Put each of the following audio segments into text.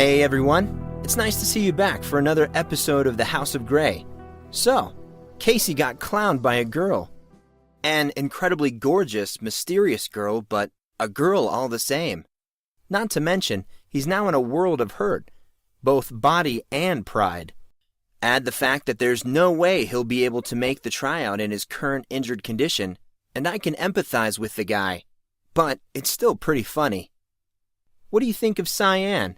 Hey everyone, it's nice to see you back for another episode of the House of Grey. So, Casey got clowned by a girl. An incredibly gorgeous, mysterious girl, but a girl all the same. Not to mention, he's now in a world of hurt, both body and pride. Add the fact that there's no way he'll be able to make the tryout in his current injured condition, and I can empathize with the guy. But it's still pretty funny. What do you think of Cyan?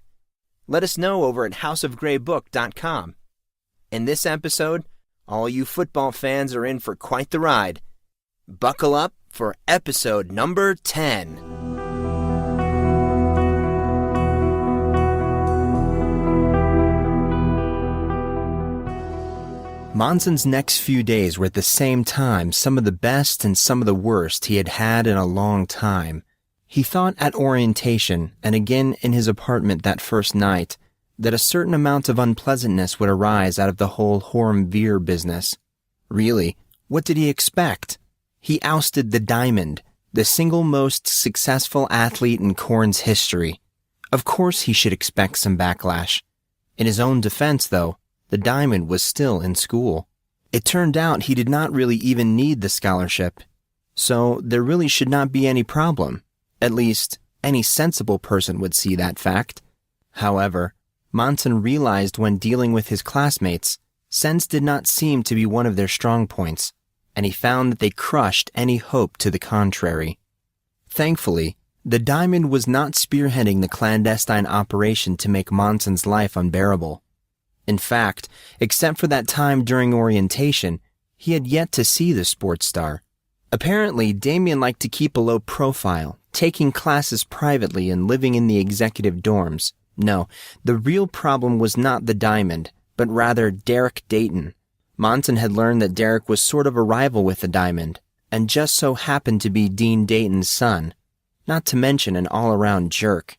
Let us know over at houseofgreybook.com. In this episode, all you football fans are in for quite the ride. Buckle up for episode number 10. Monson's next few days were at the same time some of the best and some of the worst he had had in a long time. He thought at orientation, and again in his apartment that first night, that a certain amount of unpleasantness would arise out of the whole Horm Veer business. Really, what did he expect? He ousted the Diamond, the single most successful athlete in Corrin's history. Of course he should expect some backlash. In his own defense, though, the Diamond was still in school. It turned out he did not really even need the scholarship, so there really should not be any problem. At least, any sensible person would see that fact. However, Monson realized when dealing with his classmates, sense did not seem to be one of their strong points, and he found that they crushed any hope to the contrary. Thankfully, the Diamond was not spearheading the clandestine operation to make Monson's life unbearable. In fact, except for that time during orientation, he had yet to see the sports star. Apparently, Damien liked to keep a low profile, taking classes privately and living in the executive dorms. No, the real problem was not the Diamond, but rather Derek Dayton. Monson had learned that Derek was sort of a rival with the Diamond, and just so happened to be Dean Dayton's son, not to mention an all-around jerk.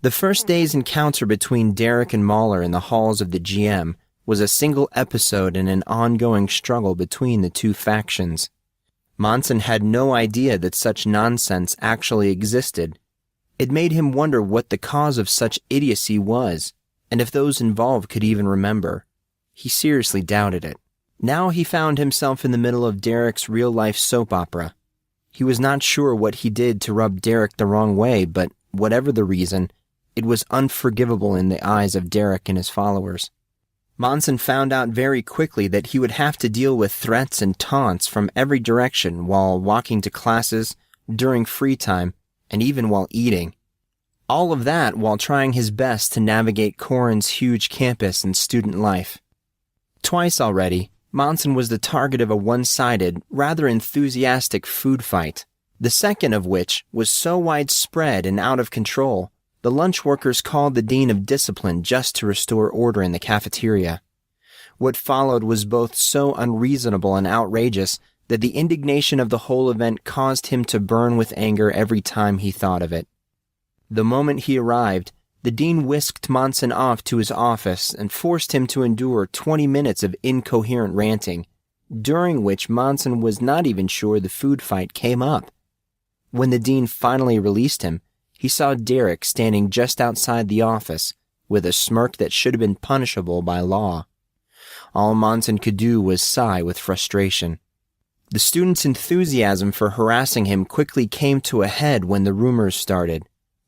The first day's encounter between Derek and Mahler in the halls of the GM was a single episode in an ongoing struggle between the two factions. Monson had no idea that such nonsense actually existed. It made him wonder what the cause of such idiocy was, and if those involved could even remember. He seriously doubted it. Now he found himself in the middle of Derek's real-life soap opera. He was not sure what he did to rub Derek the wrong way, but whatever the reason, it was unforgivable in the eyes of Derek and his followers. Monson found out very quickly that he would have to deal with threats and taunts from every direction while walking to classes, during free time, and even while eating. All of that while trying his best to navigate Corrin's huge campus and student life. Twice already, Monson was the target of a one-sided, rather enthusiastic food fight, the second of which was so widespread and out of control, the lunch workers called the Dean of Discipline just to restore order in the cafeteria. What followed was both so unreasonable and outrageous that the indignation of the whole event caused him to burn with anger every time he thought of it. The moment he arrived, the Dean whisked Monson off to his office and forced him to endure 20 minutes of incoherent ranting, during which Monson was not even sure the food fight came up. When the Dean finally released him, he saw Derek standing just outside the office, with a smirk that should have been punishable by law. All Monson could do was sigh with frustration. The students' enthusiasm for harassing him quickly came to a head when the rumors started.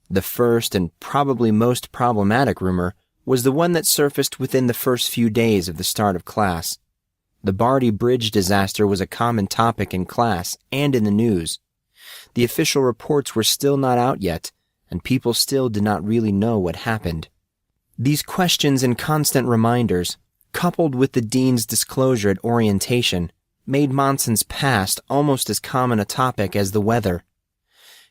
The first and probably most problematic rumor was the one that surfaced within the first few days of the start of class. The Barty Bridge disaster was a common topic in class and in the news. The official reports were still not out yet, and people still did not really know what happened. These questions and constant reminders, coupled with the Dean's disclosure at orientation, made Monson's past almost as common a topic as the weather.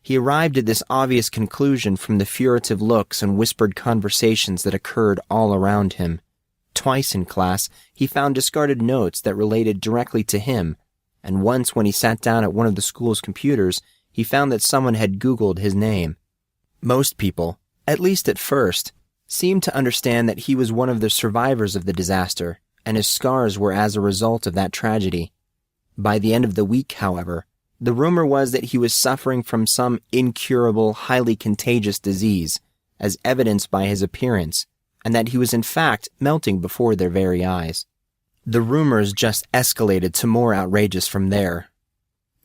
He arrived at this obvious conclusion from the furtive looks and whispered conversations that occurred all around him. Twice in class, he found discarded notes that related directly to him, and once when he sat down at one of the school's computers, he found that someone had Googled his name. Most people, at least at first, seemed to understand that he was one of the survivors of the disaster, and his scars were as a result of that tragedy. By the end of the week, however, the rumor was that he was suffering from some incurable, highly contagious disease, as evidenced by his appearance, and that he was in fact melting before their very eyes. The rumors just escalated to more outrageous from there.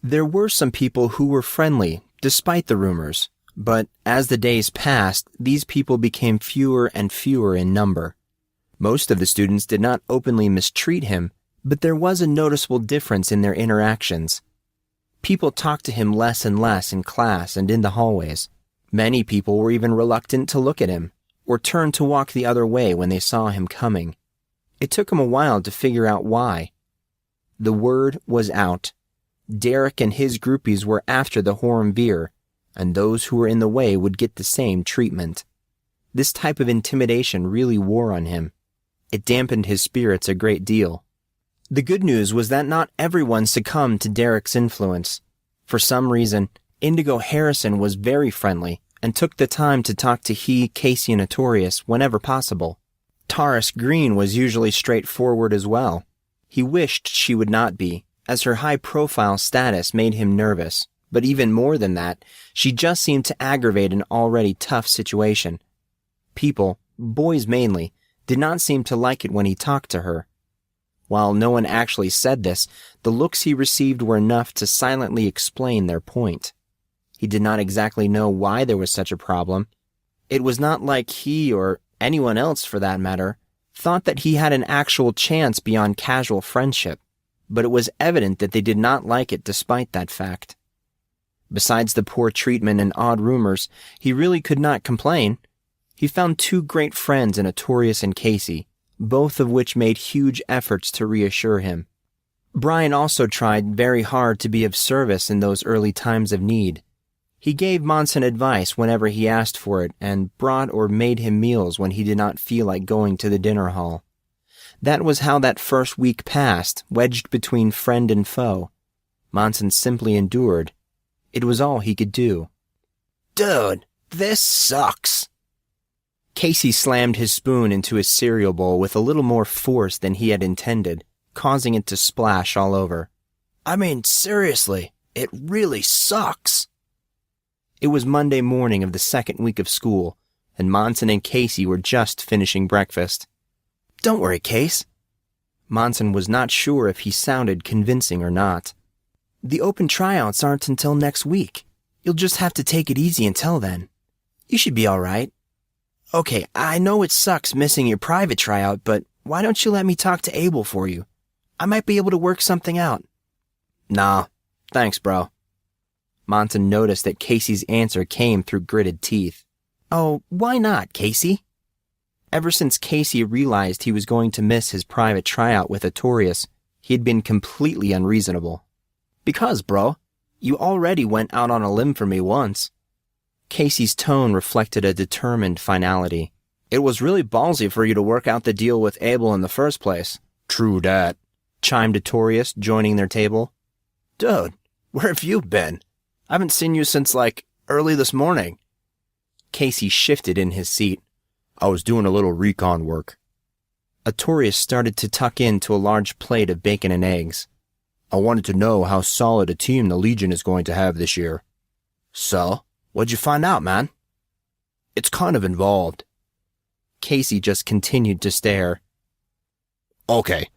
There were some people who were friendly, despite the rumors, but as the days passed, these people became fewer and fewer in number. Most of the students did not openly mistreat him, but there was a noticeable difference in their interactions. People talked to him less and less in class and in the hallways. Many people were even reluctant to look at him, or turned to walk the other way when they saw him coming. It took him a while to figure out why. The word was out. Derek and his groupies were after the Hornbeer, and those who were in the way would get the same treatment. This type of intimidation really wore on him. It dampened his spirits a great deal. The good news was that not everyone succumbed to Derek's influence. For some reason, Indigo Harrison was very friendly and took the time to talk to he, Casey, and Artorius whenever possible. Taurus Green was usually straightforward as well. He wished she would not be, as her high-profile status made him nervous. But even more than that, she just seemed to aggravate an already tough situation. People, boys mainly, did not seem to like it when he talked to her. While no one actually said this, the looks he received were enough to silently explain their point. He did not exactly know why there was such a problem. It was not like he, or anyone else for that matter, thought that he had an actual chance beyond casual friendship, but it was evident that they did not like it despite that fact. Besides the poor treatment and odd rumors, he really could not complain. He found two great friends in Artorius and Casey, both of which made huge efforts to reassure him. Brian also tried very hard to be of service in those early times of need. He gave Monson advice whenever he asked for it and brought or made him meals when he did not feel like going to the dinner hall. That was how that first week passed, wedged between friend and foe. Monson simply endured. It was all he could do. Dude, this sucks. Casey slammed his spoon into his cereal bowl with a little more force than he had intended, causing it to splash all over. I mean, seriously, it really sucks. It was Monday morning of the second week of school, and Monson and Casey were just finishing breakfast. Don't worry, Case. Monson was not sure if he sounded convincing or not. The open tryouts aren't until next week. You'll just have to take it easy until then. You should be all right. Okay, I know it sucks missing your private tryout, but why don't you let me talk to Abel for you? I might be able to work something out. Nah, thanks, bro. Monson noticed that Casey's answer came through gritted teeth. Oh, why not, Casey? Ever since Casey realized he was going to miss his private tryout with Artorius, he had been completely unreasonable. Because, bro, you already went out on a limb for me once. Casey's tone reflected a determined finality. It was really ballsy for you to work out the deal with Abel in the first place. True dat, chimed Artorius, joining their table. Dude, where have you been? I haven't seen you since, early this morning. Casey shifted in his seat. I was doing a little recon work. Artorius started to tuck into a large plate of bacon and eggs. I wanted to know how solid a team the Legion is going to have this year. So, what'd you find out, man? It's kind of involved. Casey just continued to stare. Okay.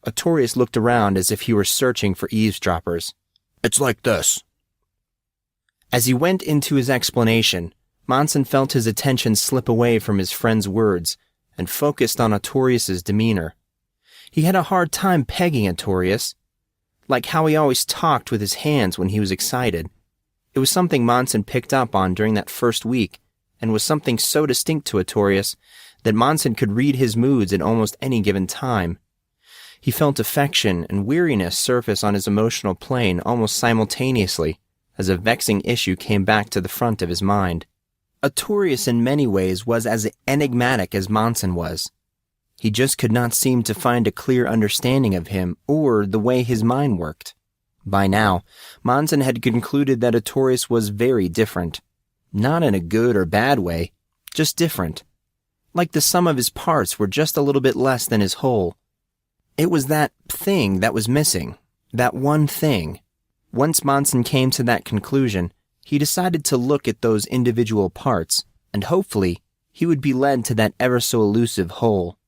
Artorius looked around as if he were searching for eavesdroppers. It's like this. As he went into his explanation, Monson felt his attention slip away from his friend's words and focused on Artorius' demeanor. He had a hard time pegging Artorius, like how he always talked with his hands when he was excited. It was something Monson picked up on during that first week, and was something so distinct to Artorius that Monson could read his moods at almost any given time. He felt affection and weariness surface on his emotional plane almost simultaneously as a vexing issue came back to the front of his mind. Artorius in many ways was as enigmatic as Monson was. He just could not seem to find a clear understanding of him or the way his mind worked. By now, Monson had concluded that Artorius was very different. Not in a good or bad way, just different. Like the sum of his parts were just a little bit less than his whole. It was that thing that was missing, that one thing. Once Monson came to that conclusion, he decided to look at those individual parts, and hopefully he would be led to that ever-so-elusive hole.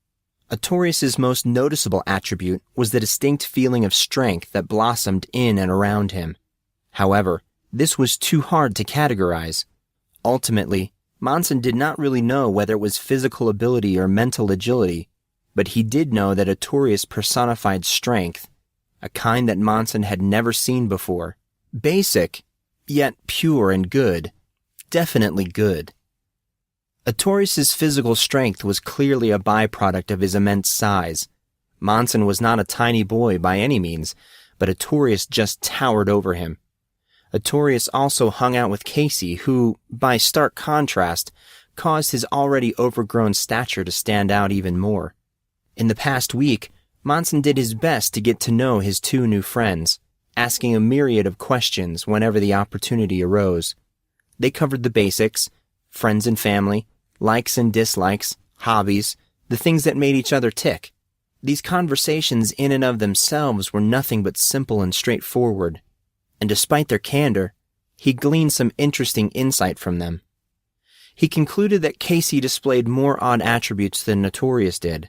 Artorius' most noticeable attribute was the distinct feeling of strength that blossomed in and around him. However, this was too hard to categorize. Ultimately, Monson did not really know whether it was physical ability or mental agility, but he did know that Artorius personified strength, a kind that Monson had never seen before. Basic, yet pure and good. Definitely good. Artorius' physical strength was clearly a byproduct of his immense size. Monson was not a tiny boy by any means, but Artorius just towered over him. Artorius also hung out with Casey, who, by stark contrast, caused his already overgrown stature to stand out even more. In the past week, Monson did his best to get to know his two new friends, asking a myriad of questions whenever the opportunity arose. They covered the basics, friends and family, likes and dislikes, hobbies, the things that made each other tick. These conversations in and of themselves were nothing but simple and straightforward, and despite their candor, he gleaned some interesting insight from them. He concluded that Casey displayed more odd attributes than Artorius did.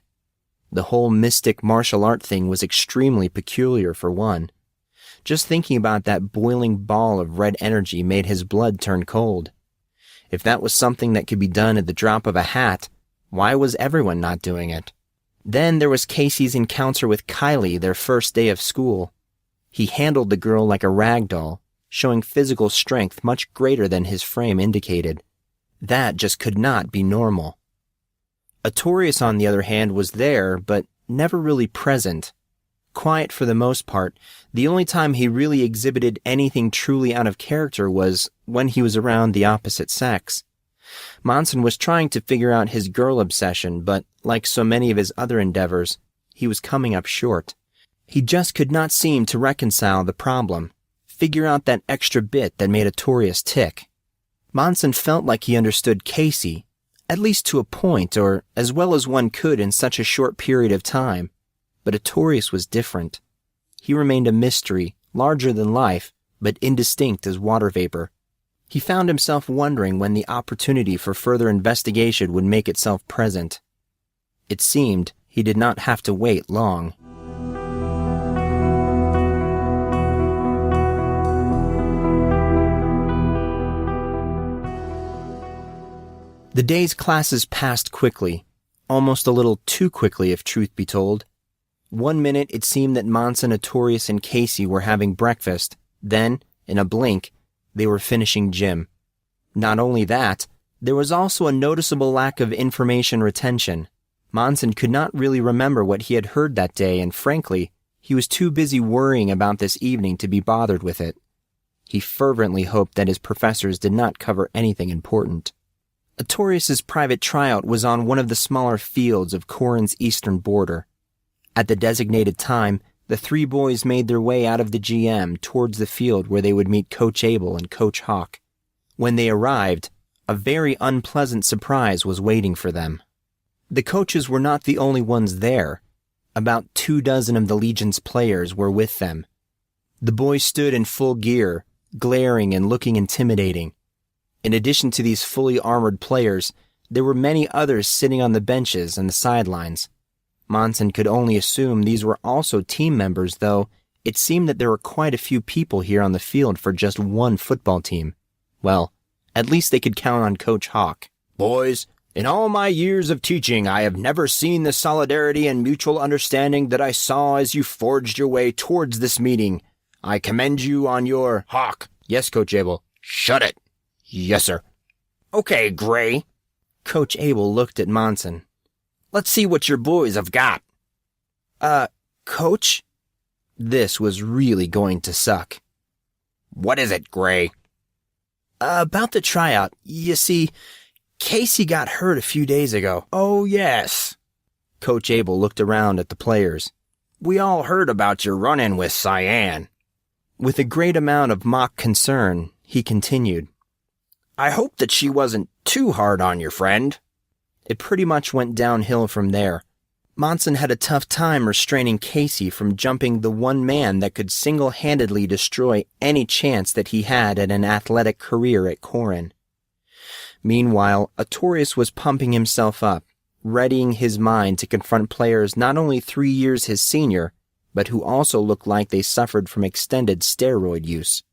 The whole mystic martial art thing was extremely peculiar for one. Just thinking about that boiling ball of red energy made his blood turn cold. If that was something that could be done at the drop of a hat, why was everyone not doing it? Then there was Casey's encounter with Kylie their first day of school. He handled the girl like a rag doll, showing physical strength much greater than his frame indicated. That just could not be normal. Artorius, on the other hand, was there, but never really present. Quiet for the most part, the only time he really exhibited anything truly out of character was when he was around the opposite sex. Monson was trying to figure out his girl obsession, but like so many of his other endeavors, he was coming up short. He just could not seem to reconcile the problem, figure out that extra bit that made Artorius tick. Monson felt like he understood Casey, at least to a point, or as well as one could in such a short period of time. But Artorius was different. He remained a mystery, larger than life, but indistinct as water vapor. He found himself wondering when the opportunity for further investigation would make itself present. It seemed he did not have to wait long. The day's classes passed quickly, almost a little too quickly if truth be told. 1 minute it seemed that Monson, Artorius, and Casey were having breakfast. Then, in a blink, they were finishing gym. Not only that, there was also a noticeable lack of information retention. Monson could not really remember what he had heard that day, and frankly, he was too busy worrying about this evening to be bothered with it. He fervently hoped that his professors did not cover anything important. Artorius' private tryout was on one of the smaller fields of Corrin's eastern border. At the designated time, the three boys made their way out of the GM towards the field where they would meet Coach Abel and Coach Hawk. When they arrived, a very unpleasant surprise was waiting for them. The coaches were not the only ones there. About 24 of the Legion's players were with them. The boys stood in full gear, glaring and looking intimidating. In addition to these fully armored players, there were many others sitting on the benches and the sidelines. Monson could only assume these were also team members, though it seemed that there were quite a few people here on the field for just one football team. Well, at least they could count on Coach Hawk. Boys, in all my years of teaching, I have never seen the solidarity and mutual understanding that I saw as you forged your way towards this meeting. I commend you on your... Hawk. Yes, Coach Abel. Shut it. Yes, sir. Okay, Grey. Coach Abel looked at Monson. Let's see what your boys have got. Coach? This was really going to suck. What is it, Grey? About the tryout. You see, Casey got hurt a few days ago. Oh, yes. Coach Abel looked around at the players. We all heard about your run-in with Cyan. With a great amount of mock concern, he continued. I hope that she wasn't too hard on your friend. It pretty much went downhill from there. Monson had a tough time restraining Casey from jumping the one man that could single-handedly destroy any chance that he had at an athletic career at Collin. Meanwhile, Artorius was pumping himself up, readying his mind to confront players not only 3 years his senior, but who also looked like they suffered from extended steroid use.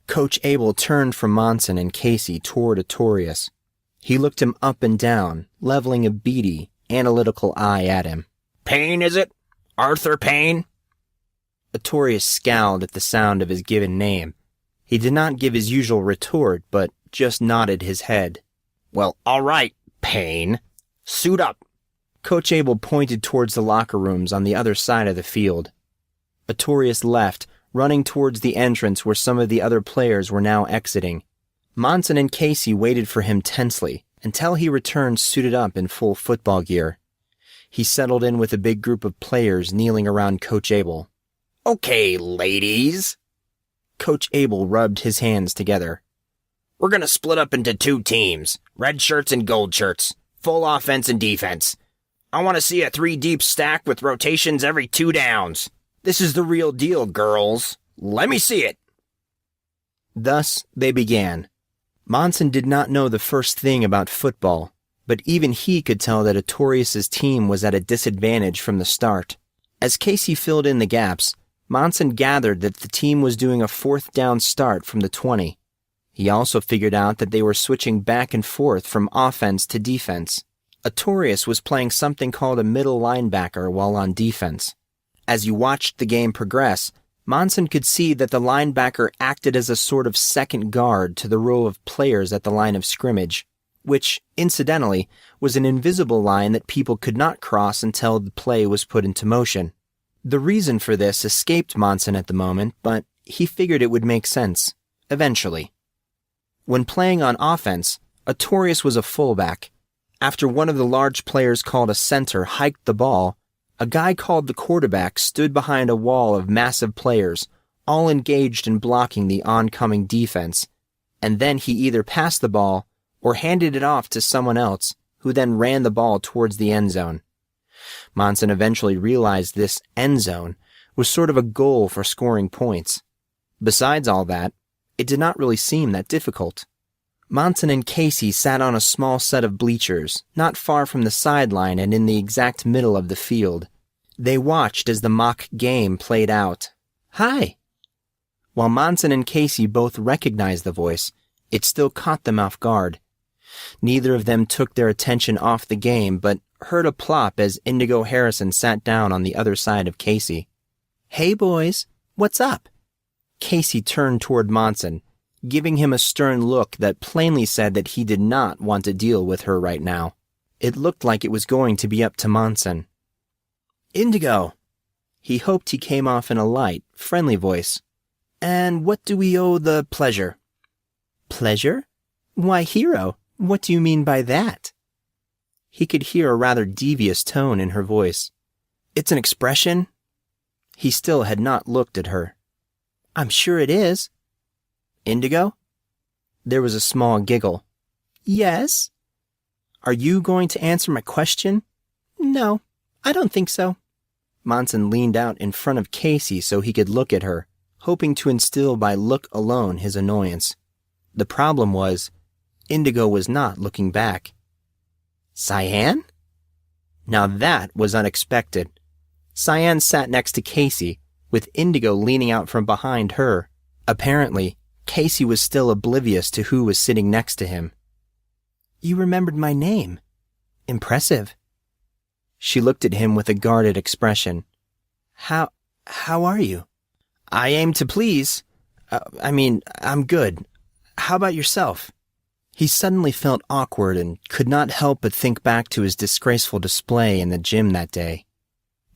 Coach Abel turned from Monson and Casey toward Artorius. He looked him up and down, leveling a beady, analytical eye at him. Payne, is it? Arthur Payne? Artorius scowled at the sound of his given name. He did not give his usual retort, but just nodded his head. Well, all right, Payne. Suit up. Coach Abel pointed towards the locker rooms on the other side of the field. Artorius left, running towards the entrance where some of the other players were now exiting. Monson and Casey waited for him tensely until he returned suited up in full football gear. He settled in with a big group of players kneeling around Coach Abel. Okay, ladies. Coach Abel rubbed his hands together. We're going to split up into 2 teams, red shirts and gold shirts, full offense and defense. I want to see a 3-deep stack with rotations every 2 downs. This is the real deal, girls. Let me see it. Thus, they began. Monson did not know the first thing about football, but even he could tell that Artorius' team was at a disadvantage from the start. As Casey filled in the gaps, Monson gathered that the team was doing a 4th down start from the 20. He also figured out that they were switching back and forth from offense to defense. Artorius was playing something called a middle linebacker while on defense. As you watched the game progress, Monson could see that the linebacker acted as a sort of second guard to the row of players at the line of scrimmage, which, incidentally, was an invisible line that people could not cross until the play was put into motion. The reason for this escaped Monson at the moment, but he figured it would make sense, eventually. When playing on offense, Artorius was a fullback. After one of the large players called a center hiked the ball, a guy called the quarterback stood behind a wall of massive players, all engaged in blocking the oncoming defense, and then he either passed the ball or handed it off to someone else, who then ran the ball towards the end zone. Monson eventually realized this end zone was sort of a goal for scoring points. Besides all that, it did not really seem that difficult. Monson and Casey sat on a small set of bleachers, not far from the sideline and in the exact middle of the field. They watched as the mock game played out. "Hi!" While Monson and Casey both recognized the voice, it still caught them off guard. Neither of them took their attention off the game, but heard a plop as Indigo Harrison sat down on the other side of Casey. "Hey, boys, what's up?" Casey turned toward Monson, giving him a stern look that plainly said that he did not want to deal with her right now. It looked like it was going to be up to Monson. "Indigo." He hoped he came off in a light, friendly voice. "And what do we owe the pleasure?" "Pleasure? Why, hero, what do you mean by that?" He could hear a rather devious tone in her voice. "It's an expression?" He still had not looked at her. "I'm sure it is." "Indigo?" There was a small giggle. "Yes?" "Are you going to answer my question?" "No, I don't think so." Monson leaned out in front of Casey so he could look at her, hoping to instill by look alone his annoyance. The problem was, Indigo was not looking back. "Cyan?" Now that was unexpected. Cyan sat next to Casey, with Indigo leaning out from behind her. Apparently, Casey was still oblivious to who was sitting next to him. "You remembered my name. Impressive." She looked at him with a guarded expression. How are you?" "I aim to please. I'm good. How about yourself?" He suddenly felt awkward and could not help but think back to his disgraceful display in the gym that day.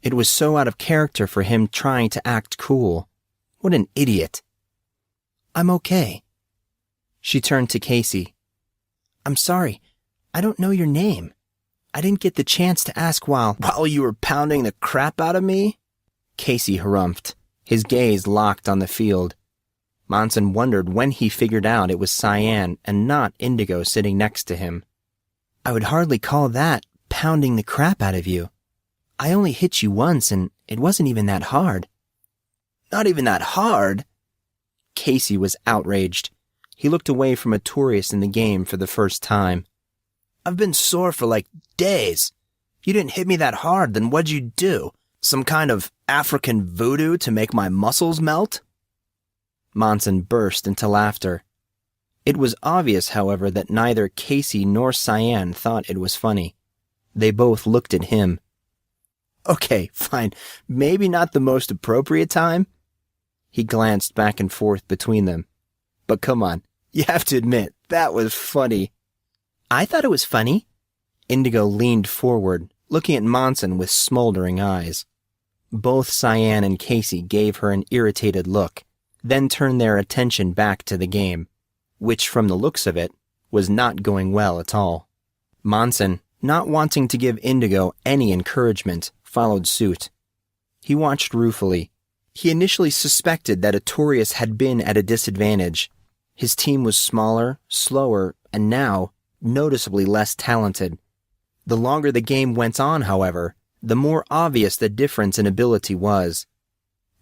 It was so out of character for him trying to act cool. What an idiot. "I'm okay." She turned to Casey. "I'm sorry, I don't know your name. I didn't get the chance to ask while you were pounding the crap out of me?" Casey harumphed, his gaze locked on the field. Monson wondered when he figured out it was Cyan and not Indigo sitting next to him. "I would hardly call that pounding the crap out of you. I only hit you once and it wasn't even that hard." "Not even that hard?" Casey was outraged. He looked away from Artorius in the game for the first time. I've been sore for like days. You didn't hit me that hard, then what'd you do? Some kind of African voodoo to make my muscles melt? Monson burst into laughter. It was obvious, however, that neither Casey nor Cyan thought it was funny. They both looked at him. Okay, fine. Maybe not the most appropriate time. He glanced back and forth between them. But come on, you have to admit, that was funny. I thought it was funny. Indigo leaned forward, looking at Monson with smoldering eyes. Both Cyan and Casey gave her an irritated look, then turned their attention back to the game, which, from the looks of it, was not going well at all. Monson, not wanting to give Indigo any encouragement, followed suit. He watched ruefully. He initially suspected that Artorius had been at a disadvantage. His team was smaller, slower, and now noticeably less talented. The longer the game went on, however, the more obvious the difference in ability was.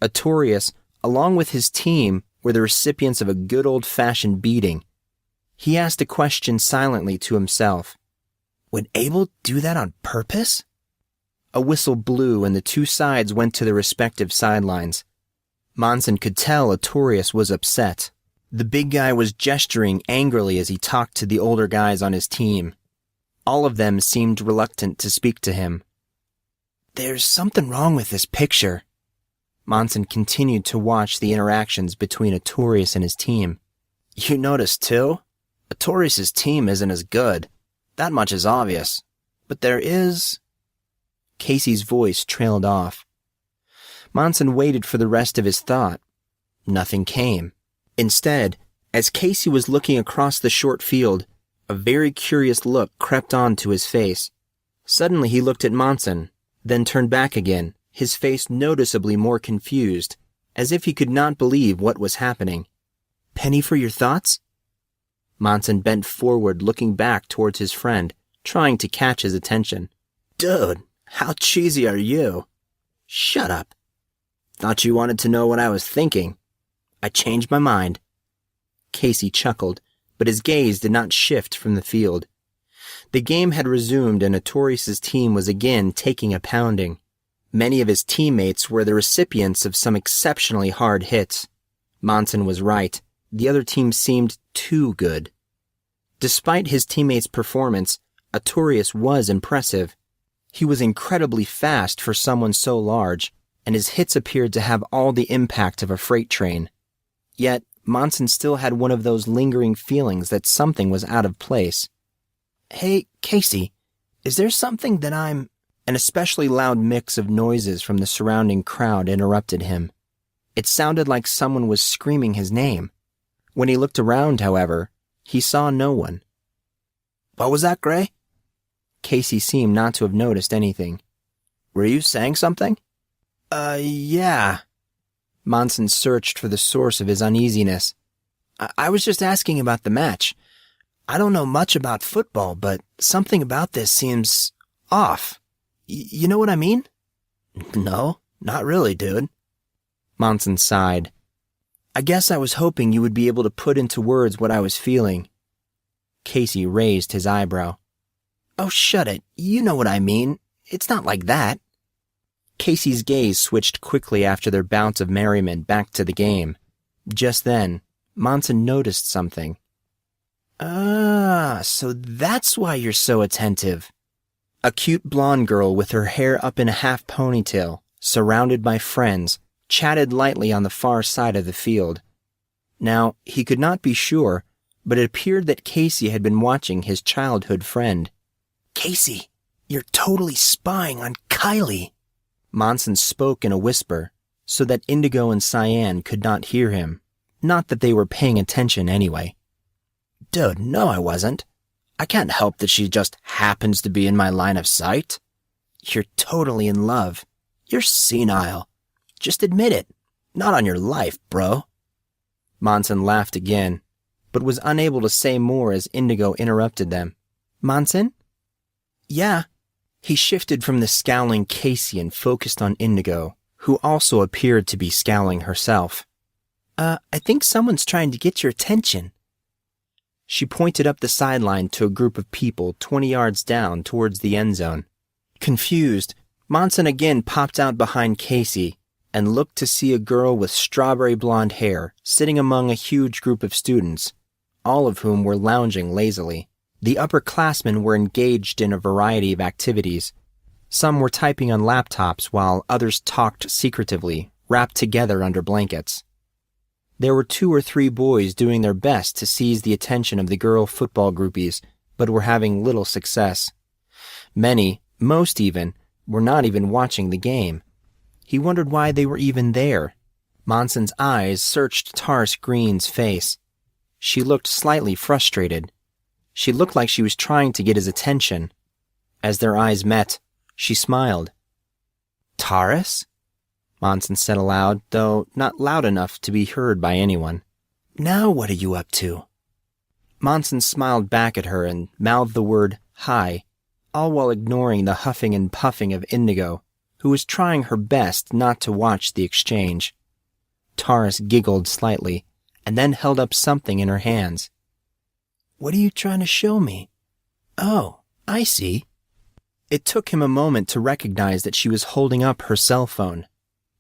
Artorius, along with his team, were the recipients of a good old-fashioned beating. He asked a question silently to himself. Would Abel do that on purpose? A whistle blew and the two sides went to their respective sidelines. Monson could tell Artorius was upset. The big guy was gesturing angrily as he talked to the older guys on his team. All of them seemed reluctant to speak to him. There's something wrong with this picture. Monson continued to watch the interactions between Artorius and his team. You noticed too? Artorius' team isn't as good. That much is obvious. But there is... Casey's voice trailed off. Monson waited for the rest of his thought. Nothing came. Instead, as Casey was looking across the short field, a very curious look crept onto his face. Suddenly he looked at Monson, then turned back again, his face noticeably more confused, as if he could not believe what was happening. Penny for your thoughts? Monson bent forward, looking back towards his friend, trying to catch his attention. Dude, how cheesy are you? Shut up. Thought you wanted to know what I was thinking. I changed my mind. Casey chuckled, but his gaze did not shift from the field. The game had resumed and Artorius' team was again taking a pounding. Many of his teammates were the recipients of some exceptionally hard hits. Monson was right. The other team seemed too good. Despite his teammates' performance, Artorius was impressive. He was incredibly fast for someone so large, and his hits appeared to have all the impact of a freight train. Yet, Monson still had one of those lingering feelings that something was out of place. Hey, Casey, is there something that I'm... An especially loud mix of noises from the surrounding crowd interrupted him. It sounded like someone was screaming his name. When he looked around, however, he saw no one. What was that, Gray? Casey seemed not to have noticed anything. Were you saying something? Yeah. Monson searched for the source of his uneasiness. I was just asking about the match. I don't know much about football, but something about this seems off. You know what I mean? No, not really, dude. Monson sighed. I guess I was hoping you would be able to put into words what I was feeling. Casey raised his eyebrow. Oh, shut it. You know what I mean. It's not like that. Casey's gaze switched quickly after their bout of merriment back to the game. Just then, Monson noticed something. So that's why you're so attentive. A cute blonde girl with her hair up in a half ponytail, surrounded by friends, chatted lightly on the far side of the field. Now, he could not be sure, but it appeared that Casey had been watching his childhood friend. Casey, you're totally spying on Kylie. Monson spoke in a whisper, so that Indigo and Cyan could not hear him. Not that they were paying attention anyway. Dude, no I wasn't. I can't help that she just happens to be in my line of sight. You're totally in love. You're senile. Just admit it. Not on your life, bro. Monson laughed again, but was unable to say more as Indigo interrupted them. Monson? Yeah. He shifted from the scowling Casey and focused on Indigo, who also appeared to be scowling herself. I think someone's trying to get your attention. She pointed up the sideline to a group of people 20 yards down towards the end zone. Confused, Monson again popped out behind Casey and looked to see a girl with strawberry blonde hair sitting among a huge group of students, all of whom were lounging lazily. The upperclassmen were engaged in a variety of activities. Some were typing on laptops while others talked secretively, wrapped together under blankets. There were 2 or 3 boys doing their best to seize the attention of the girl football groupies, but were having little success. Many, most even, were not even watching the game. He wondered why they were even there. Monson's eyes searched Taurus Green's face. She looked slightly frustrated. She looked like she was trying to get his attention. As their eyes met, she smiled. "Taurus?" Monson said aloud, though not loud enough to be heard by anyone. "Now what are you up to?" Monson smiled back at her and mouthed the word, "Hi," all while ignoring the huffing and puffing of Indigo, who was trying her best not to watch the exchange. Taurus giggled slightly, and then held up something in her hands. "What are you trying to show me?" "Oh, I see." It took him a moment to recognize that she was holding up her cell phone,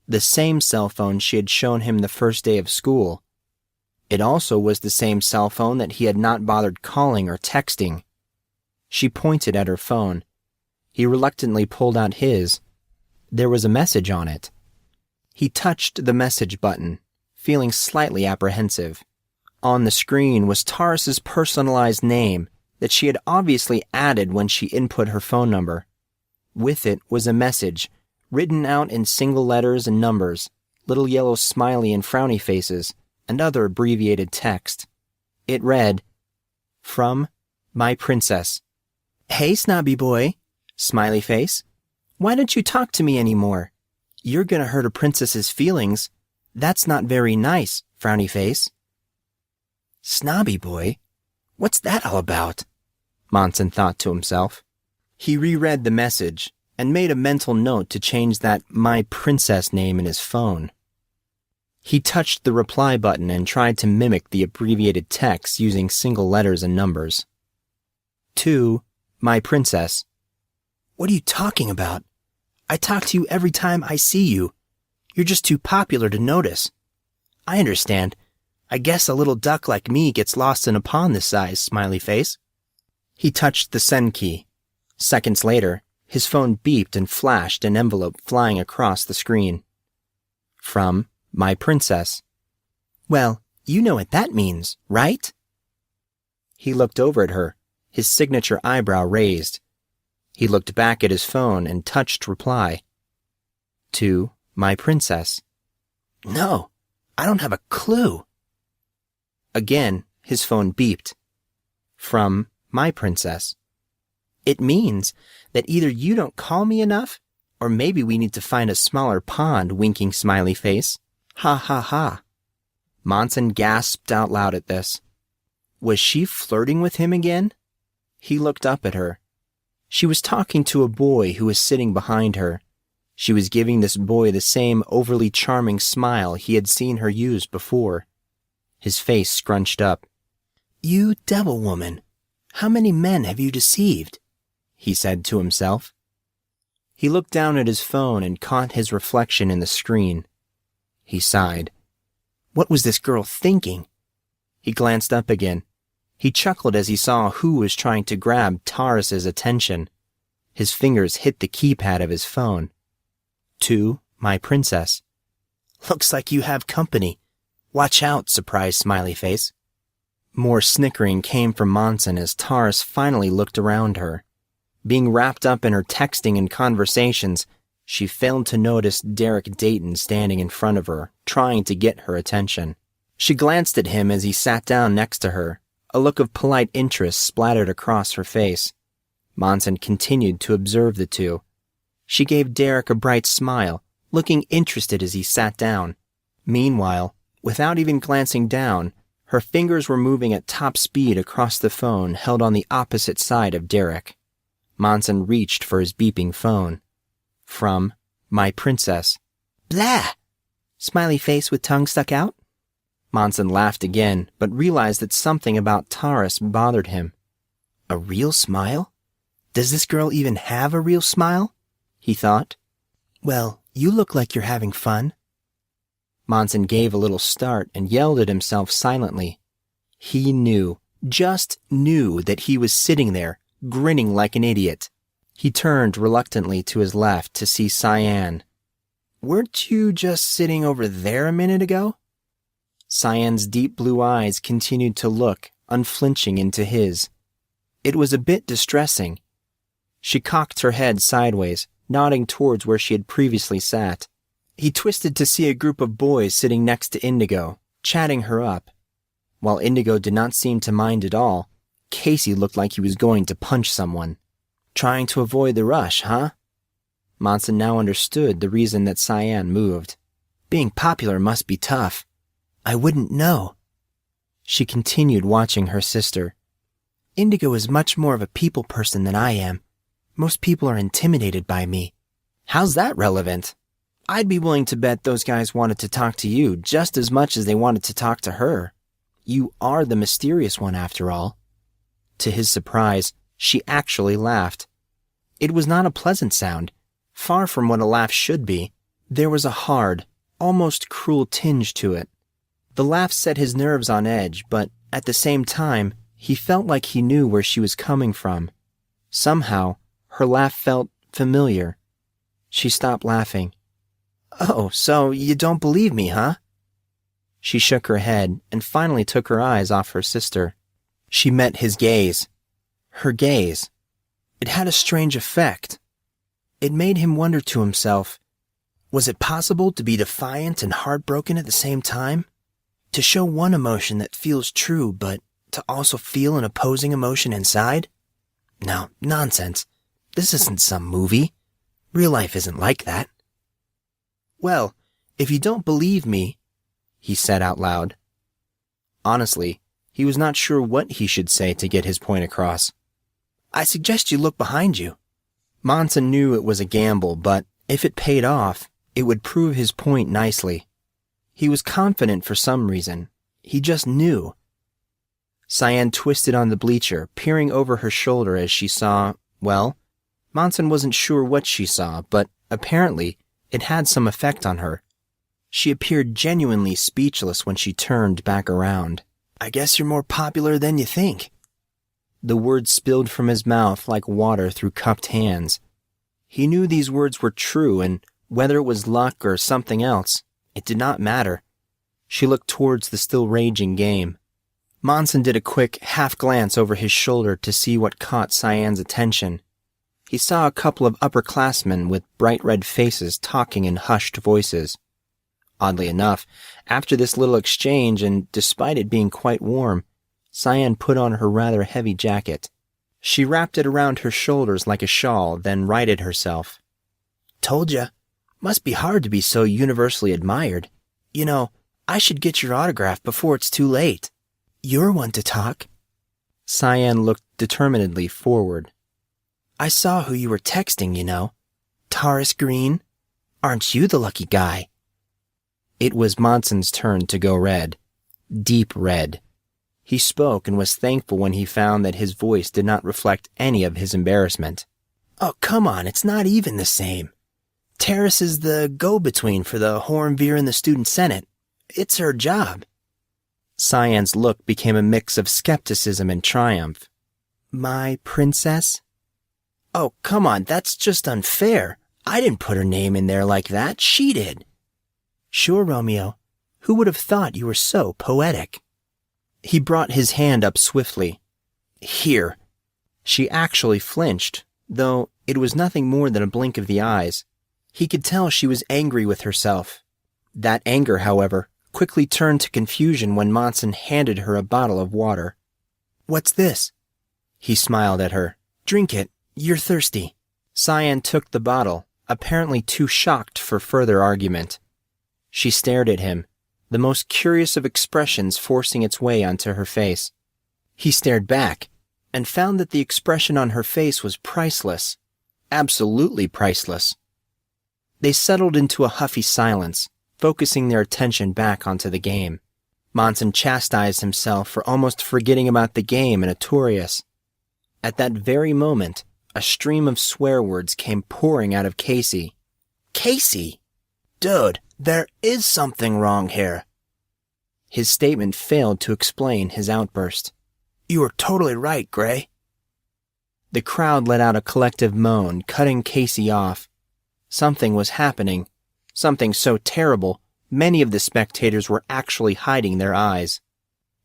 the same cell phone she had shown him the first day of school. It also was the same cell phone that he had not bothered calling or texting. She pointed at her phone. He reluctantly pulled out his. There was a message on it. He touched the message button, feeling slightly apprehensive. On the screen was Taurus's personalized name that she had obviously added when she input her phone number. With it was a message, written out in single letters and numbers, little yellow smiley and frowny faces, and other abbreviated text. It read, "From my princess." "Hey, snobby boy," smiley face. "Why don't you talk to me anymore? You're gonna hurt a princess's feelings. That's not very nice, frowny face." Snobby boy? What's that all about? Monson thought to himself. He reread the message and made a mental note to change that "my princess" name in his phone. He touched the reply button and tried to mimic the abbreviated text using single letters and numbers. To my princess. What are you talking about? I talk to you every time I see you. You're just too popular to notice. I understand. I guess a little duck like me gets lost in a pond this size, smiley face. He touched the send key. Seconds later, his phone beeped and flashed an envelope flying across the screen. From my princess. Well, you know what that means, right? He looked over at her, his signature eyebrow raised. He looked back at his phone and touched reply. To my princess. No, I don't have a clue. Again, his phone beeped. From my princess. It means that either you don't call me enough, or maybe we need to find a smaller pond, winking smiley face. Ha ha ha. Monson gasped out loud at this. Was she flirting with him again? He looked up at her. She was talking to a boy who was sitting behind her. She was giving this boy the same overly charming smile he had seen her use before. His face scrunched up. You devil woman, how many men have you deceived? He said to himself. He looked down at his phone and caught his reflection in the screen. He sighed. What was this girl thinking? He glanced up again. He chuckled as he saw who was trying to grab Taurus's attention. His fingers hit the keypad of his phone. To my princess. Looks like you have company. Watch out, surprised smiley face. More snickering came from Monson as Taurus finally looked around her. Being wrapped up in her texting and conversations, she failed to notice Derek Dayton standing in front of her, trying to get her attention. She glanced at him as he sat down next to her. A look of polite interest splattered across her face. Monson continued to observe the two. She gave Derek a bright smile, looking interested as he sat down. Meanwhile, without even glancing down, her fingers were moving at top speed across the phone held on the opposite side of Derek. Monson reached for his beeping phone. From my princess. Blah! Smiley face with tongue stuck out. Monson laughed again, but realized that something about Taurus bothered him. A real smile? Does this girl even have a real smile? He thought. Well, you look like you're having fun. Monson gave a little start and yelled at himself silently. He knew, just knew that he was sitting there, grinning like an idiot. He turned reluctantly to his left to see Cyan. Weren't you just sitting over there a minute ago? Cyan's deep blue eyes continued to look, unflinching, into his. It was a bit distressing. She cocked her head sideways, nodding towards where she had previously sat. He twisted to see a group of boys sitting next to Indigo, chatting her up. While Indigo did not seem to mind at all, Casey looked like he was going to punch someone. Trying to avoid the rush, huh? Monson now understood the reason that Cyan moved. Being popular must be tough. I wouldn't know. She continued watching her sister. Indigo is much more of a people person than I am. Most people are intimidated by me. How's that relevant? I'd be willing to bet those guys wanted to talk to you just as much as they wanted to talk to her. You are the mysterious one, after all. To his surprise, she actually laughed. It was not a pleasant sound, far from what a laugh should be. There was a hard, almost cruel tinge to it. The laugh set his nerves on edge, but at the same time, he felt like he knew where she was coming from. Somehow, her laugh felt familiar. She stopped laughing. Oh, so you don't believe me, huh? She shook her head and finally took her eyes off her sister. She met his gaze. Her gaze. It had a strange effect. It made him wonder to himself, was it possible to be defiant and heartbroken at the same time? To show one emotion that feels true, but to also feel an opposing emotion inside? No, nonsense. This isn't some movie. Real life isn't like that. Well, if you don't believe me, he said out loud. Honestly, he was not sure what he should say to get his point across. I suggest you look behind you. Monson knew it was a gamble, but if it paid off, it would prove his point nicely. He was confident for some reason. He just knew. Cyan twisted on the bleacher, peering over her shoulder as she saw, well, Monson wasn't sure what she saw, but apparently it had some effect on her. She appeared genuinely speechless when she turned back around. I guess you're more popular than you think. The words spilled from his mouth like water through cupped hands. He knew these words were true, and whether it was luck or something else, it did not matter. She looked towards the still raging game. Monson did a quick half-glance over his shoulder to see what caught Cyan's attention. He saw a couple of upperclassmen with bright red faces talking in hushed voices. Oddly enough, after this little exchange, and despite it being quite warm, Cyan put on her rather heavy jacket. She wrapped it around her shoulders like a shawl, then righted herself. Told ya. Must be hard to be so universally admired. You know, I should get your autograph before it's too late. You're one to talk. Cyan looked determinedly forward. I saw who you were texting, you know. Taurus Green. Aren't you the lucky guy? It was Monson's turn to go red. Deep red. He spoke and was thankful when he found that his voice did not reflect any of his embarrassment. Oh, come on, it's not even the same. Terrace is the go-between for the Hornbeer and the Student Senate. It's her job. Cyan's look became a mix of skepticism and triumph. My princess? Oh, come on, that's just unfair. I didn't put her name in there like that. She did. Sure, Romeo. Who would have thought you were so poetic? He brought his hand up swiftly. Here. She actually flinched, though it was nothing more than a blink of the eyes. He could tell she was angry with herself. That anger, however, quickly turned to confusion when Monson handed her a bottle of water. What's this? He smiled at her. Drink it. You're thirsty. Cyan took the bottle, apparently too shocked for further argument. She stared at him, the most curious of expressions forcing its way onto her face. He stared back, and found that the expression on her face was priceless. Absolutely priceless. They settled into a huffy silence, focusing their attention back onto the game. Monson chastised himself for almost forgetting about the game and Artorius. At that very moment, a stream of swear words came pouring out of Casey. Casey? Dude, there is something wrong here. His statement failed to explain his outburst. You were totally right, Grey. The crowd let out a collective moan, cutting Casey off. Something was happening. Something so terrible, many of the spectators were actually hiding their eyes.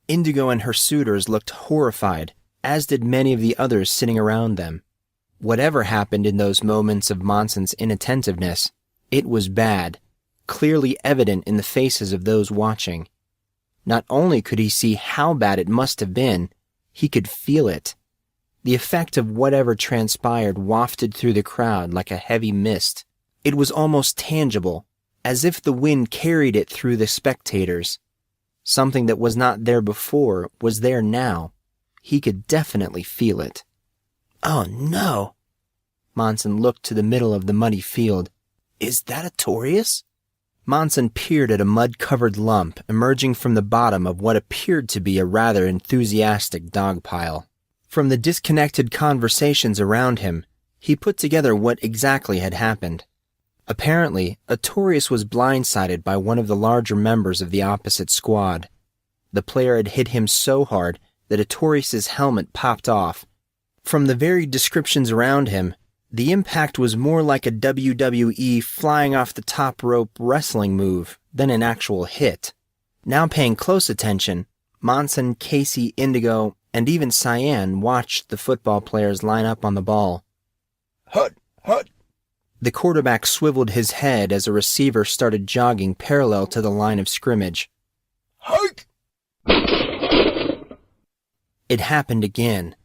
Indigo and her suitors looked horrified, as did many of the others sitting around them. Whatever happened in those moments of Monson's inattentiveness, it was bad, clearly evident in the faces of those watching. Not only could he see how bad it must have been, he could feel it. The effect of whatever transpired wafted through the crowd like a heavy mist. It was almost tangible, as if the wind carried it through the spectators. Something that was not there before was there now. He could definitely feel it. Oh no! Monson looked to the middle of the muddy field. Is that Artorius? Monson peered at a mud-covered lump emerging from the bottom of what appeared to be a rather enthusiastic dog pile. From the disconnected conversations around him, he put together what exactly had happened. Apparently, Artorius was blindsided by one of the larger members of the opposite squad. The player had hit him so hard that Artorius' helmet popped off. From the varied descriptions around him, the impact was more like a WWE flying off the top rope wrestling move than an actual hit. Now paying close attention, Monson, Casey, Indigo, and even Cyan watched the football players line up on the ball. Hut! Hut! The quarterback swiveled his head as a receiver started jogging parallel to the line of scrimmage. Hike! It happened again.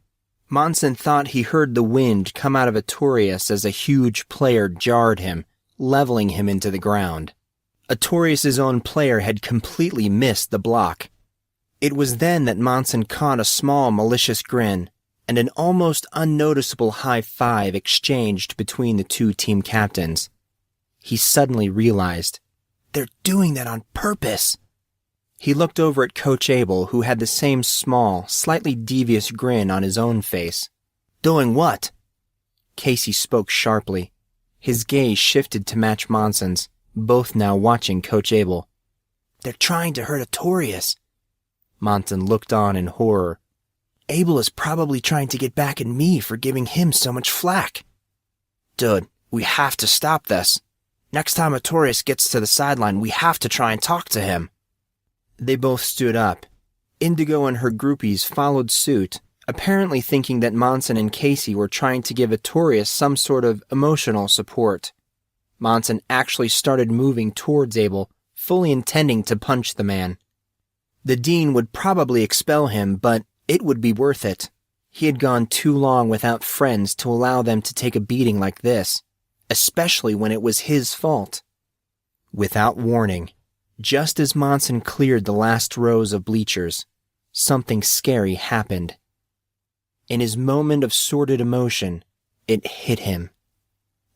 Monson thought he heard the wind come out of Artorius as a huge player jarred him, leveling him into the ground. Artorius' own player had completely missed the block. It was then that Monson caught a small malicious grin, and an almost unnoticeable high five exchanged between the two team captains. He suddenly realized, they're doing that on purpose. He looked over at Coach Abel, who had the same small, slightly devious grin on his own face. Doing what? Casey spoke sharply. His gaze shifted to match Monson's, both now watching Coach Abel. They're trying to hurt Artorius. Monson looked on in horror. Abel is probably trying to get back at me for giving him so much flack. Dude, we have to stop this. Next time Artorius gets to the sideline, we have to try and talk to him. They both stood up. Indigo and her groupies followed suit, apparently thinking that Monson and Casey were trying to give Artorius some sort of emotional support. Monson actually started moving towards Abel, fully intending to punch the man. The dean would probably expel him, but it would be worth it. He had gone too long without friends to allow them to take a beating like this, especially when it was his fault. Without warning, just as Monson cleared the last rows of bleachers, something scary happened. In his moment of sordid emotion, it hit him.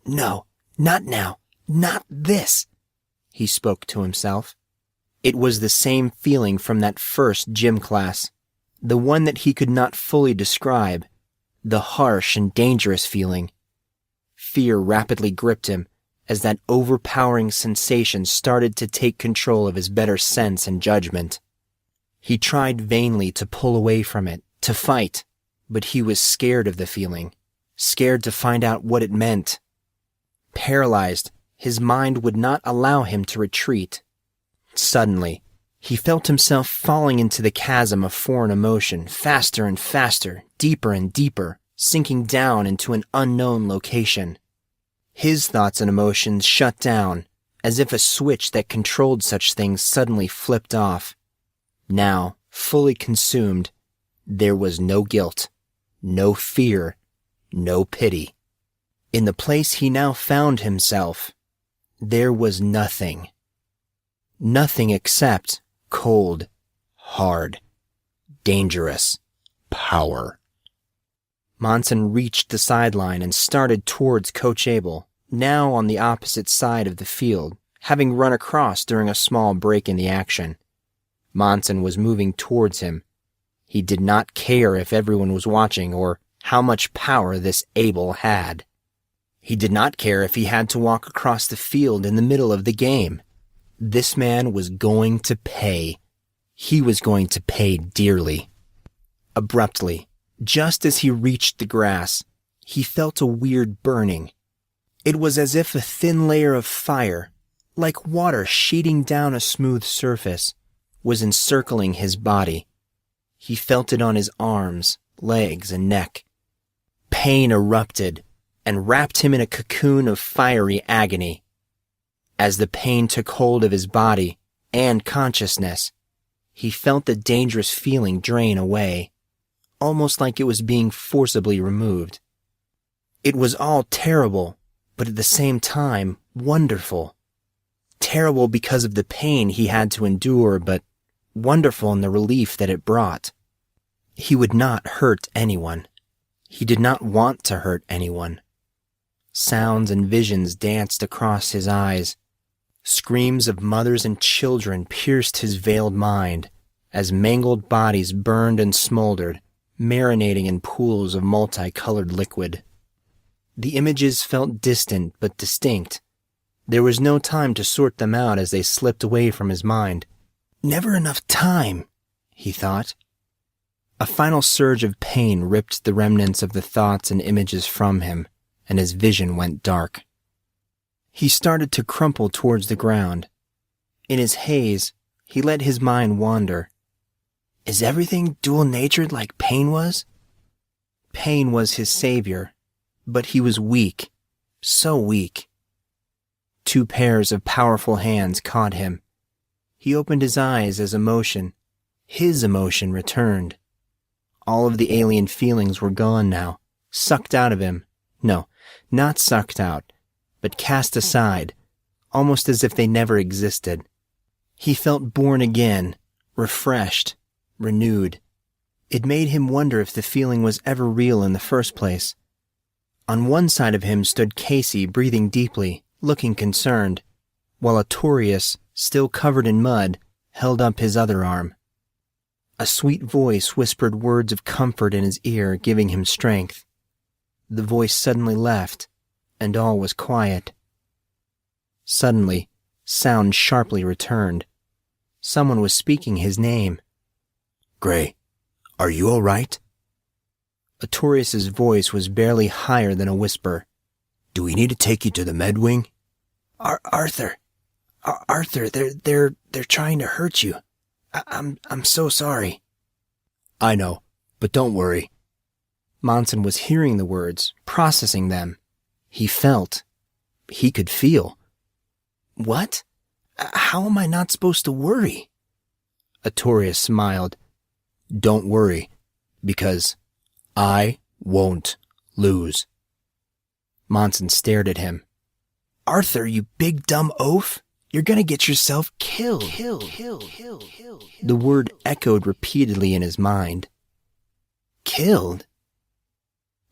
No, not now, not this, he spoke to himself. It was the same feeling from that first gym class, the one that he could not fully describe, the harsh and dangerous feeling. Fear rapidly gripped him as that overpowering sensation started to take control of his better sense and judgment. He tried vainly to pull away from it, to fight, but he was scared of the feeling, scared to find out what it meant. Paralyzed, his mind would not allow him to retreat. Suddenly, he felt himself falling into the chasm of foreign emotion, faster and faster, deeper and deeper, sinking down into an unknown location. His thoughts and emotions shut down, as if a switch that controlled such things suddenly flipped off. Now, fully consumed, there was no guilt, no fear, no pity. In the place he now found himself, there was nothing. Nothing except cold, hard, dangerous power. Monson reached the sideline and started towards Coach Abel, now on the opposite side of the field, having run across during a small break in the action. Monson was moving towards him. He did not care if everyone was watching or how much power this Abel had. He did not care if he had to walk across the field in the middle of the game. This man was going to pay. He was going to pay dearly. Abruptly, just as he reached the grass, he felt a weird burning. It was as if a thin layer of fire, like water sheeting down a smooth surface, was encircling his body. He felt it on his arms, legs, and neck. Pain erupted and wrapped him in a cocoon of fiery agony. As the pain took hold of his body and consciousness, he felt the dangerous feeling drain away, almost like it was being forcibly removed. It was all terrible, but at the same time, wonderful. Terrible because of the pain he had to endure, but wonderful in the relief that it brought. He would not hurt anyone. He did not want to hurt anyone. Sounds and visions danced across his eyes. Screams of mothers and children pierced his veiled mind as mangled bodies burned and smoldered, marinating in pools of multicolored liquid. The images felt distant but distinct. There was no time to sort them out as they slipped away from his mind. Never enough time, he thought. A final surge of pain ripped the remnants of the thoughts and images from him, and his vision went dark. He started to crumple towards the ground. In his haze, he let his mind wander. Is everything dual-natured like pain was? Pain was his savior, but he was weak, so weak. Two pairs of powerful hands caught him. He opened his eyes as his emotion returned. All of the alien feelings were gone now, sucked out of him. No, not sucked out, but cast aside, almost as if they never existed. He felt born again, refreshed, renewed. It made him wonder if the feeling was ever real in the first place. On one side of him stood Casey, breathing deeply, looking concerned, while Artorius, still covered in mud, held up his other arm. A sweet voice whispered words of comfort in his ear, giving him strength. The voice suddenly left, and all was quiet. Suddenly, sound sharply returned. Someone was speaking his name. "Grey, are you all right?" Artorius' voice was barely higher than a whisper. "Do we need to take you to the med wing?" Arthur, they're trying to hurt you. I'm so sorry." "I know, but don't worry." Monson was hearing the words, processing them. He felt. He could feel. What? How am I not supposed to worry? Artorius smiled. "Don't worry, because I won't lose." Monson stared at him. "Arthur, you big dumb oaf! You're gonna get yourself killed." The word echoed repeatedly in his mind. Killed?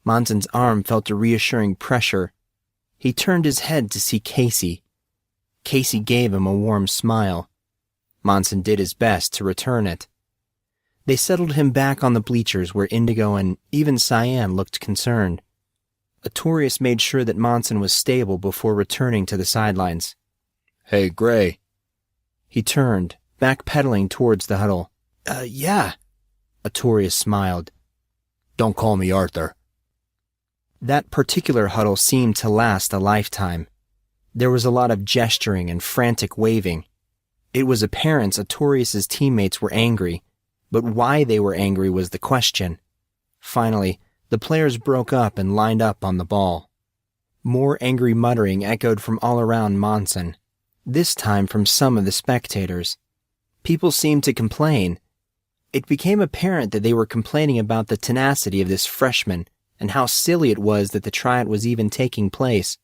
Monson's arm felt a reassuring pressure. He turned his head to see Casey. Casey gave him a warm smile. Monson did his best to return it. They settled him back on the bleachers where Indigo and even Cyan looked concerned. Artorius made sure that Monson was stable before returning to the sidelines. "Hey, Grey." He turned, backpedaling towards the huddle. Yeah." Artorius smiled. "Don't call me Arthur." That particular huddle seemed to last a lifetime. There was a lot of gesturing and frantic waving. It was apparent Artorius' teammates were angry, but why they were angry was the question. Finally, the players broke up and lined up on the ball. More angry muttering echoed from all around Monson, this time from some of the spectators. People seemed to complain. It became apparent that they were complaining about the tenacity of this freshman and how silly it was that the tryout was even taking place.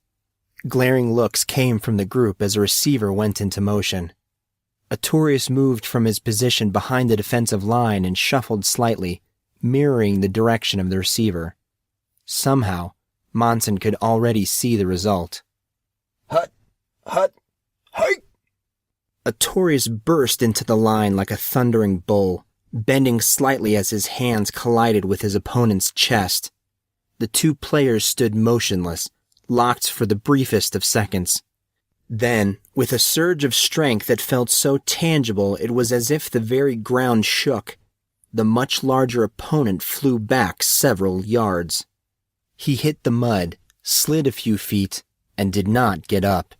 Glaring looks came from the group as a receiver went into motion. Artorius moved from his position behind the defensive line and shuffled slightly, mirroring the direction of the receiver. Somehow, Monson could already see the result. Hut! Hut! Hike! Artorius burst into the line like a thundering bull, bending slightly as his hands collided with his opponent's chest. The two players stood motionless, locked for the briefest of seconds. Then, with a surge of strength that felt so tangible it was as if the very ground shook, the much larger opponent flew back several yards. He hit the mud, slid a few feet, and did not get up.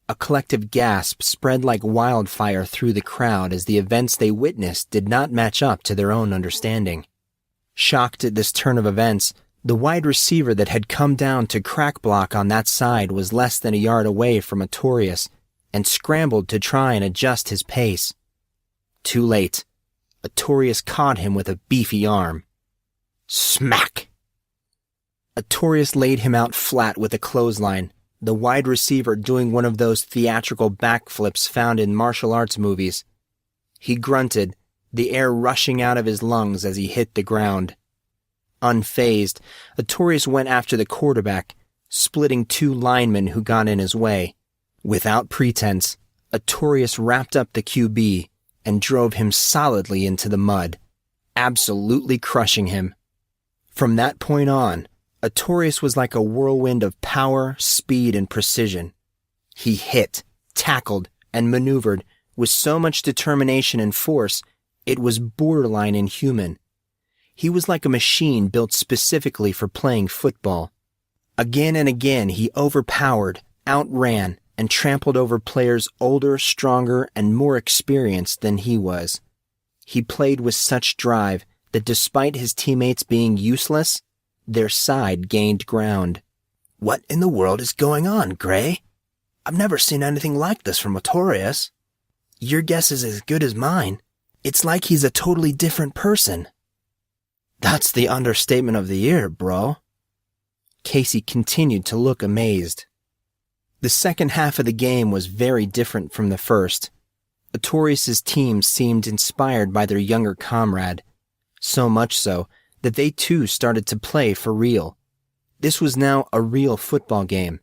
A collective gasp spread like wildfire through the crowd as the events they witnessed did not match up to their own understanding. Shocked at this turn of events, the wide receiver that had come down to crack block on that side was less than a yard away from Artorius and scrambled to try and adjust his pace. Too late. Artorius caught him with a beefy arm. Smack! Artorius laid him out flat with a clothesline, the wide receiver doing one of those theatrical backflips found in martial arts movies. He grunted, the air rushing out of his lungs as he hit the ground. Unfazed, Artorius went after the quarterback, splitting two linemen who got in his way. Without pretense, Artorius wrapped up the QB and drove him solidly into the mud, absolutely crushing him. From that point on, Artorius was like a whirlwind of power, speed, and precision. He hit, tackled, and maneuvered with so much determination and force, it was borderline inhuman. He was like a machine built specifically for playing football. Again and again he overpowered, outran, and trampled over players older, stronger, and more experienced than he was. He played with such drive that despite his teammates being useless, their side gained ground. What in the world is going on, Grey? I've never seen anything like this from Artorius. Your guess is as good as mine. It's like he's a totally different person. That's the understatement of the year, bro. Casey continued to look amazed. The second half of the game was very different from the first. Artorius' team seemed inspired by their younger comrade, so much so that they too started to play for real. This was now a real football game.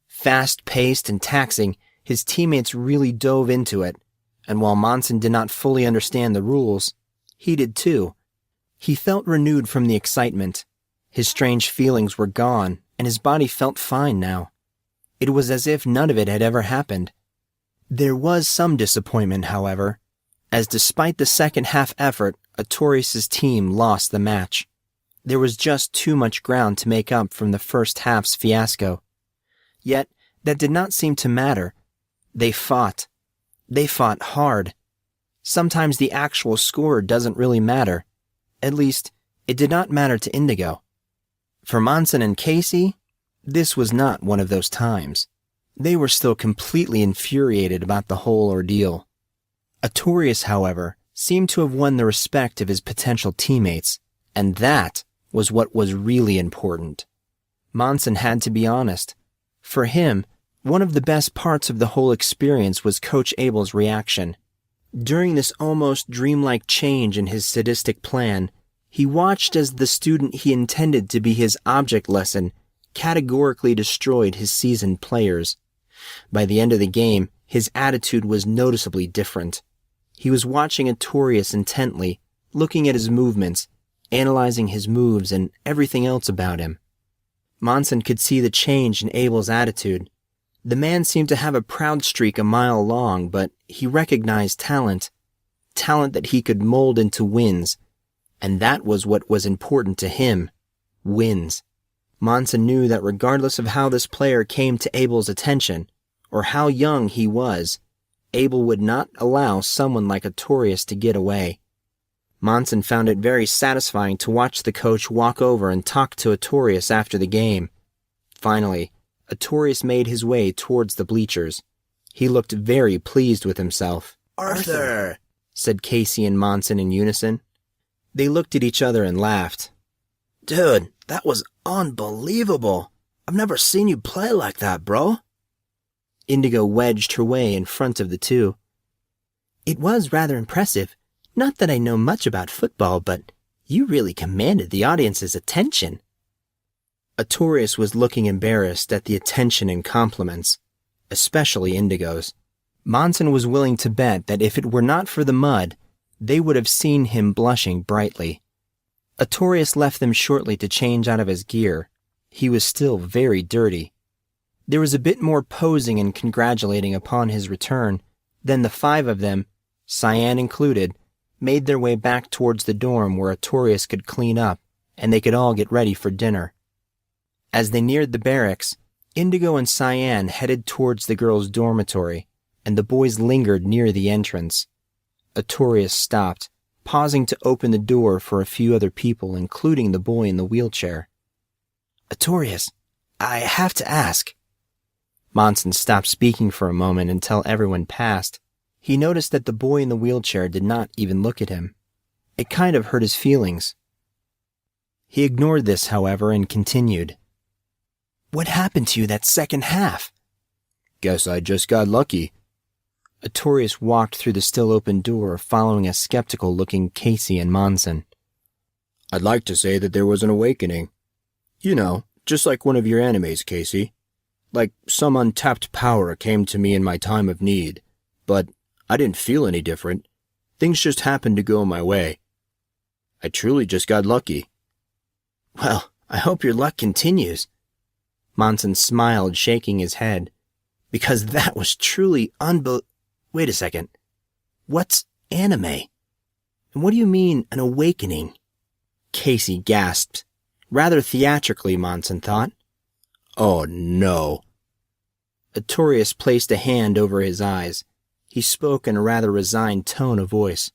Fast-paced and taxing, his teammates really dove into it, and while Monson did not fully understand the rules, he did too. He felt renewed from the excitement. His strange feelings were gone, and his body felt fine now. It was as if none of it had ever happened. There was some disappointment, however, as despite the second half effort, Artorius' team lost the match. There was just too much ground to make up from the first half's fiasco. Yet, that did not seem to matter. They fought. They fought hard. Sometimes the actual score doesn't really matter. At least, it did not matter to Indigo. For Monson and Casey, this was not one of those times. They were still completely infuriated about the whole ordeal. Artorius, however, seemed to have won the respect of his potential teammates, and that was what was really important. Monson had to be honest. For him, one of the best parts of the whole experience was Coach Abel's reaction. During this almost dreamlike change in his sadistic plan, he watched as the student he intended to be his object lesson categorically destroyed his seasoned players. By the end of the game, his attitude was noticeably different. He was watching Artorius intently, looking at his movements, analyzing his moves and everything else about him. Monson could see the change in Abel's attitude. The man seemed to have a proud streak a mile long, but he recognized talent that he could mold into wins, and that was what was important to him, wins. Monson knew that regardless of how this player came to Abel's attention, or how young he was, Abel would not allow someone like Artorius to get away. Monson found it very satisfying to watch the coach walk over and talk to Artorius after the game. Finally, Artorius made his way towards the bleachers. He looked very pleased with himself. Arthur, said Casey and Monson in unison. They looked at each other and laughed. Dude, that was unbelievable. I've never seen you play like that, bro. Indigo wedged her way in front of the two. It was rather impressive. Not that I know much about football, but you really commanded the audience's attention. Artorius was looking embarrassed at the attention and compliments, especially Indigo's. Monson was willing to bet that if it were not for the mud, they would have seen him blushing brightly. Artorius left them shortly to change out of his gear. He was still very dirty. There was a bit more posing and congratulating upon his return. Then the 5 of them, Cyan included, made their way back towards the dorm where Artorius could clean up and they could all get ready for dinner. As they neared the barracks, Indigo and Cyan headed towards the girls' dormitory, and the boys lingered near the entrance. Artorius stopped, pausing to open the door for a few other people, including the boy in the wheelchair. Artorius, I have to ask. Monson stopped speaking for a moment until everyone passed. He noticed that the boy in the wheelchair did not even look at him. It kind of hurt his feelings. He ignored this, however, and continued. What happened to you that second half? Guess I just got lucky. Artorius walked through the still open door, following a skeptical-looking Casey and Monson. I'd like to say that there was an awakening. You know, just like one of your animes, Casey. Like some untapped power came to me in my time of need. But I didn't feel any different. Things just happened to go my way. I truly just got lucky. Well, I hope your luck continues. Monson smiled, shaking his head. Because that was truly Wait a second. What's anime? And what do you mean, an awakening? Casey gasped. Rather theatrically, Monson thought. Oh, no. Artorius placed a hand over his eyes. He spoke in a rather resigned tone of voice.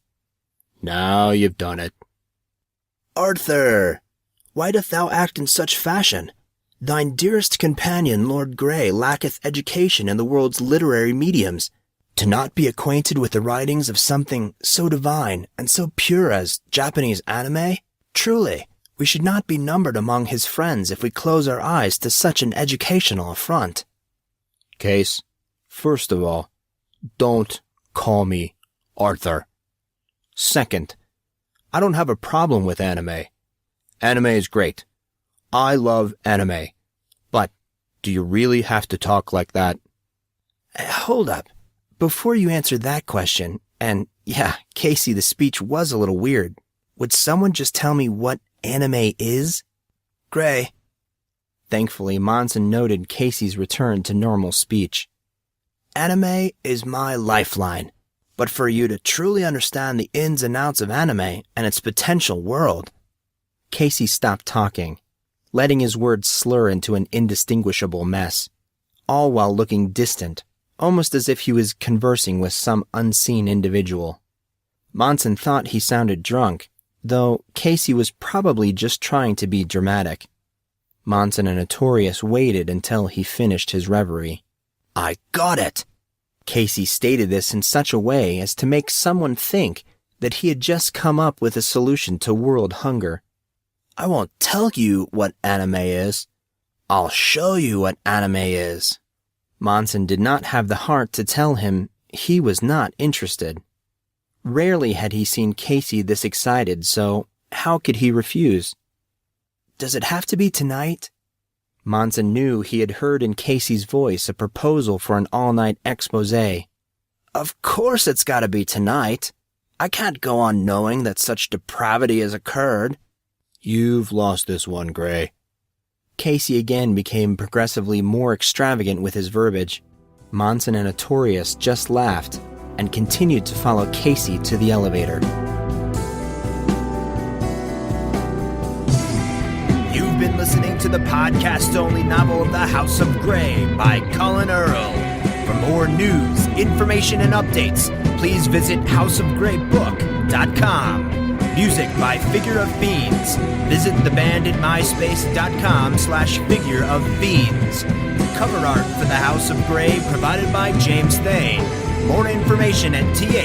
Now you've done it. Arthur, why doth thou act in such fashion? Thine dearest companion, Lord Grey, lacketh education in the world's literary mediums. To not be acquainted with the writings of something so divine and so pure as Japanese anime? Truly, we should not be numbered among his friends if we close our eyes to such an educational affront. Case, first of all, don't call me Arthur. Second, I don't have a problem with anime. Anime is great. I love anime. But do you really have to talk like that? Hold up. Before you answer that question, and yeah, Casey, the speech was a little weird, would someone just tell me what anime is? Grey. Thankfully, Monson noted Casey's return to normal speech. Anime is my lifeline, but for you to truly understand the ins and outs of anime and its potential world. Casey stopped talking, letting his words slur into an indistinguishable mess, all while looking distant, almost as if he was conversing with some unseen individual. Monson thought he sounded drunk, though Casey was probably just trying to be dramatic. Monson and Artorius waited until he finished his reverie. I got it! Casey stated this in such a way as to make someone think that he had just come up with a solution to world hunger. I won't tell you what anime is. I'll show you what anime is. Monson did not have the heart to tell him he was not interested. Rarely had he seen Casey this excited, so how could he refuse? Does it have to be tonight? Monson knew he had heard in Casey's voice a proposal for an all-night exposé. Of course it's gotta be tonight. I can't go on knowing that such depravity has occurred. You've lost this one, Grey. Casey again became progressively more extravagant with his verbiage. Monson and Artorius just laughed and continued to follow Casey to the elevator. You've been listening to the podcast-only novel of The House of Grey by Collin Earl. For more news, information, and updates, please visit houseofgreybook.com. Music by Figure of Beans. Visit the band at myspace.com/Figure of Beans. Cover art for The House of Grey provided by James Thane. More information at thayn.net.